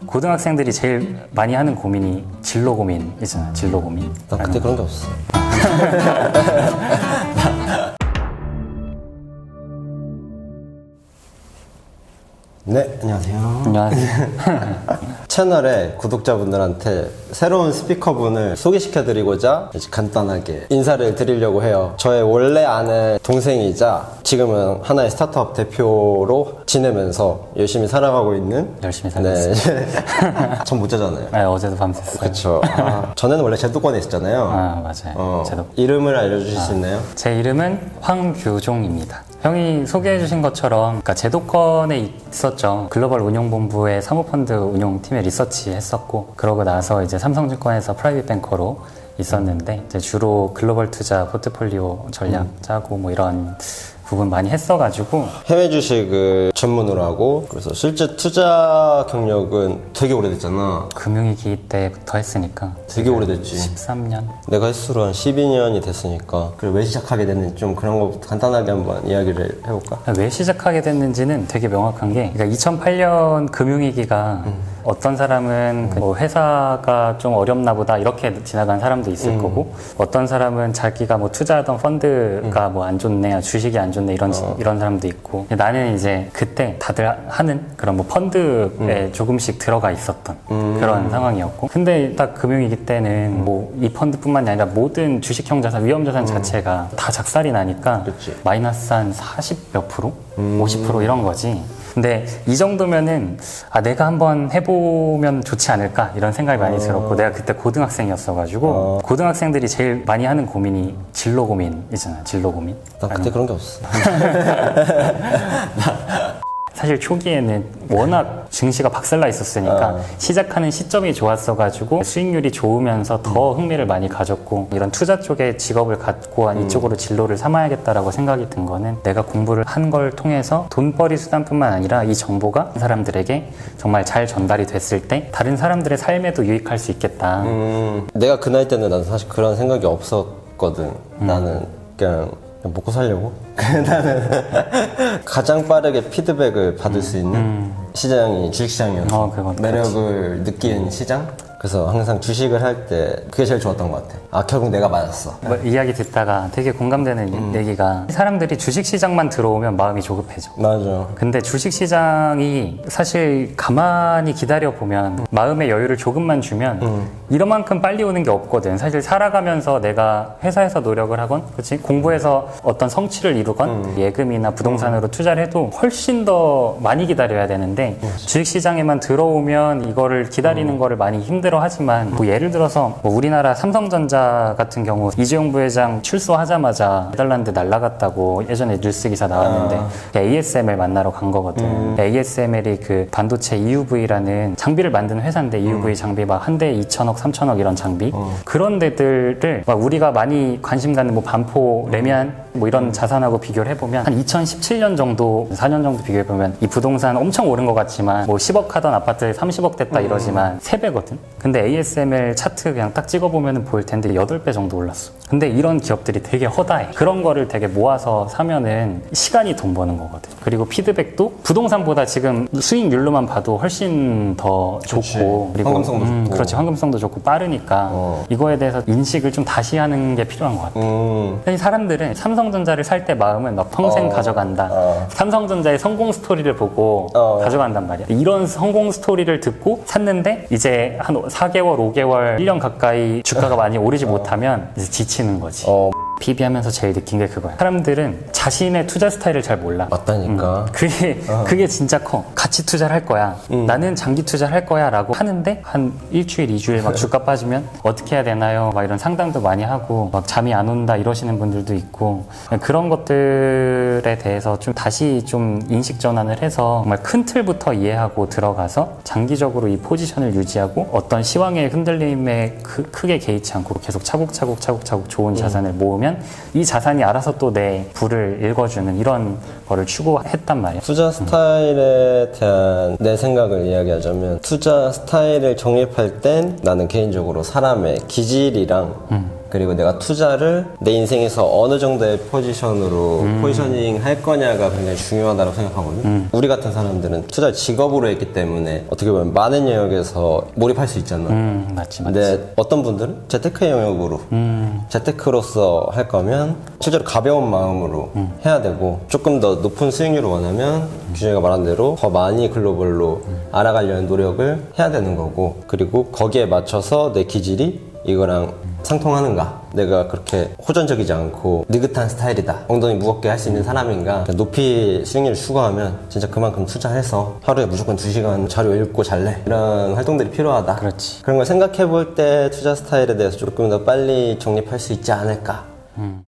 고등학생들이 제일 많이 하는 고민이 진로 고민이잖아. 진로 고민. 난 그때 그런 게 없었어. 네, 안녕하세요. 안녕하세요. 채널에 구독자분들한테 새로운 스피커분을 소개시켜드리고자 간단하게 인사를 드리려고 해요. 저의 원래 아는 동생이자 지금은 하나의 스타트업 대표로 지내면서 열심히 살아가고 있는 열심히 살고 있습니다. 전 못 자잖아요. 네, 어제도 밤샜어요. 그쵸. 전에는 원래 제도권에 있었잖아요. 맞아요. 저도. 이름을 알려주실 수 있나요? 제 이름은 황규종입니다. 형이 소개해주신 것처럼 그러니까 제도권에 있었죠. 글로벌 운용본부의 사모펀드 운용팀에 리서치 했었고, 그러고 나서 이제 삼성증권에서 프라이빗 뱅커로 있었는데, 이제 주로 글로벌 투자 포트폴리오 전략 짜고 뭐 이런 부분 많이 했어가지고. 해외 주식을 전문으로 하고, 그래서 실제 투자 경력은 되게 오래됐잖아. 금융위기 때부터 했으니까 되게 오래됐지. 13년? 내가 횟수로 한 12년이 됐으니까. 그리고 왜 시작하게 됐는지 좀 그런 거 간단하게 한번 이야기를 해볼까? 왜 시작하게 됐는지는 되게 명확한 게, 그러니까 2008년 금융위기가 어떤 사람은 뭐 회사가 좀 어렵나 보다 이렇게 지나간 사람도 있을 거고, 어떤 사람은 자기가 뭐 투자하던 펀드가 뭐 안 좋네, 주식이 안 좋네 이런 사람도 있고, 나는 이제 그때 다들 하는 그런 뭐 펀드에 조금씩 들어가 있었던 그런 상황이었고, 근데 딱 금융위기 때는 뭐 이 펀드뿐만이 아니라 모든 주식형 자산, 위험자산 자체가 다 작살이 나니까 그치. 마이너스 한 40 몇 프로? 50% 이런 거지. 근데 이 정도면은 내가 한번 해보면 좋지 않을까 이런 생각이 많이 들었고, 내가 그때 고등학생이었어가지고 고등학생들이 제일 많이 하는 고민이 진로 고민이잖아. 진로 고민. 난 그때 그런 게 없었어. 사실 초기에는 워낙 증시가 박살나 있었으니까 시작하는 시점이 좋았어가지고 수익률이 좋으면서 더 흥미를 많이 가졌고, 이런 투자 쪽에 직업을 갖고 이쪽으로 진로를 삼아야겠다라고 생각이 든 거는, 내가 공부를 한 걸 통해서 돈벌이 수단뿐만 아니라 이 정보가 사람들에게 정말 잘 전달이 됐을 때 다른 사람들의 삶에도 유익할 수 있겠다. 내가 그 나이 때는 나는 사실 그런 생각이 없었거든. 나는 그냥 먹고 살려고? 나는 가장 빠르게 피드백을 받을 수 있는 시장이 주식시장이었어. 그건 매력을 느낀 시장? 그래서 항상 주식을 할 때 그게 제일 좋았던 것 같아. 결국 내가 맞았어. 뭐 이야기 듣다가 되게 공감되는 얘기가, 사람들이 주식시장만 들어오면 마음이 조급해져. 맞아. 근데 주식시장이 사실 가만히 기다려보면, 마음의 여유를 조금만 주면 이만큼 빨리 오는 게 없거든. 사실 살아가면서 내가 회사에서 노력을 하건, 그렇지? 공부해서 어떤 성취를 이루건, 예금이나 부동산으로 투자를 해도 훨씬 더 많이 기다려야 되는데, 주식시장에만 들어오면 이거를 기다리는 거를 많이 힘들어하지만, 뭐 예를 들어서 뭐 우리나라 삼성전자 같은 경우 이재용 부회장 출소하자마자 네덜란드 날라갔다고 예전에 뉴스 기사 나왔는데, ASML 만나러 간 거거든. ASML이 그 반도체 EUV라는 장비를 만드는 회사인데, EUV 장비 막 한 대에 2천억, 3천억 이런 장비, 그런 데들을 막 우리가 많이 관심 갖는 뭐 반포, 레미안 뭐 이런 자산하고 비교를 해보면, 한 2017년 정도, 4년 정도 비교해보면 이 부동산 엄청 오른 것 같지만, 뭐 10억 하던 아파트 30억 됐다 이러지만 3배거든. 근데 ASML 차트 그냥 딱 찍어보면 보일 텐데 8배 정도 올랐어. 근데 이런 기업들이 되게 허다해. 그런 거를 되게 모아서 사면은 시간이 돈 버는 거거든. 그리고 피드백도 부동산보다 지금 수익률로만 봐도 훨씬 더 좋고, 그리고 황금성도 좋고. 그렇지, 황금성도 좋고 빠르니까 이거에 대해서 인식을 좀 다시 하는 게 필요한 것 같아. 사람들은 삼성전자를 살 때 마음은 막 평생 가져간다. 삼성전자의 성공 스토리를 보고 가져간단 말이야. 이런 성공 스토리를 듣고 샀는데 이제 한 4개월, 5개월, 1년 가까이 주가가 많이 오르지 못하면 이제 지치는 거지. PB 하면서 제일 느낀 게 그거야. 사람들은 자신의 투자 스타일을 잘 몰라. 맞다니까. 그게 진짜 커. 가치 투자를 할 거야. 나는 장기 투자를 할 거야 라고 하는데, 한 일주일, 2주일 막 주가 빠지면 어떻게 해야 되나요? 막 이런 상담도 많이 하고, 막 잠이 안 온다 이러시는 분들도 있고, 그런 것들에 대해서 좀 다시 좀 인식 전환을 해서 정말 큰 틀부터 이해하고 들어가서 장기적으로 이 포지션을 유지하고, 어떤 시황의 흔들림에 크게 개의치 않고 계속 차곡차곡 좋은 자산을 모으면 이 자산이 알아서 또 내 부를 읽어주는 이런 거를 추구했단 말이야. 투자 스타일에 대한 내 생각을 이야기하자면, 투자 스타일을 정립할 땐 나는 개인적으로 사람의 기질이랑 그리고 내가 투자를 내 인생에서 어느 정도의 포지션으로 포지셔닝 할 거냐가 굉장히 중요하다고 생각하거든. 우리 같은 사람들은 투자를 직업으로 했기 때문에 어떻게 보면 많은 영역에서 몰입할 수 있잖아. 맞지. 근데 어떤 분들은 재테크의 영역으로 재테크로서 할 거면 실제로 가벼운 마음으로 해야 되고, 조금 더 높은 수익률을 원하면 규정이가 말한 대로 더 많이 글로벌로 알아가려는 노력을 해야 되는 거고, 그리고 거기에 맞춰서 내 기질이 이거랑 상통하는가, 내가 그렇게 호전적이지 않고 느긋한 스타일이다, 엉덩이 무겁게 할 수 있는 사람인가, 높이 수익률을 추구하면 진짜 그만큼 투자해서 하루에 무조건 2시간 자료 읽고 잘래, 이런 활동들이 필요하다. 그렇지. 그런 걸 생각해 볼 때 투자 스타일에 대해서 조금 더 빨리 정립할 수 있지 않을까.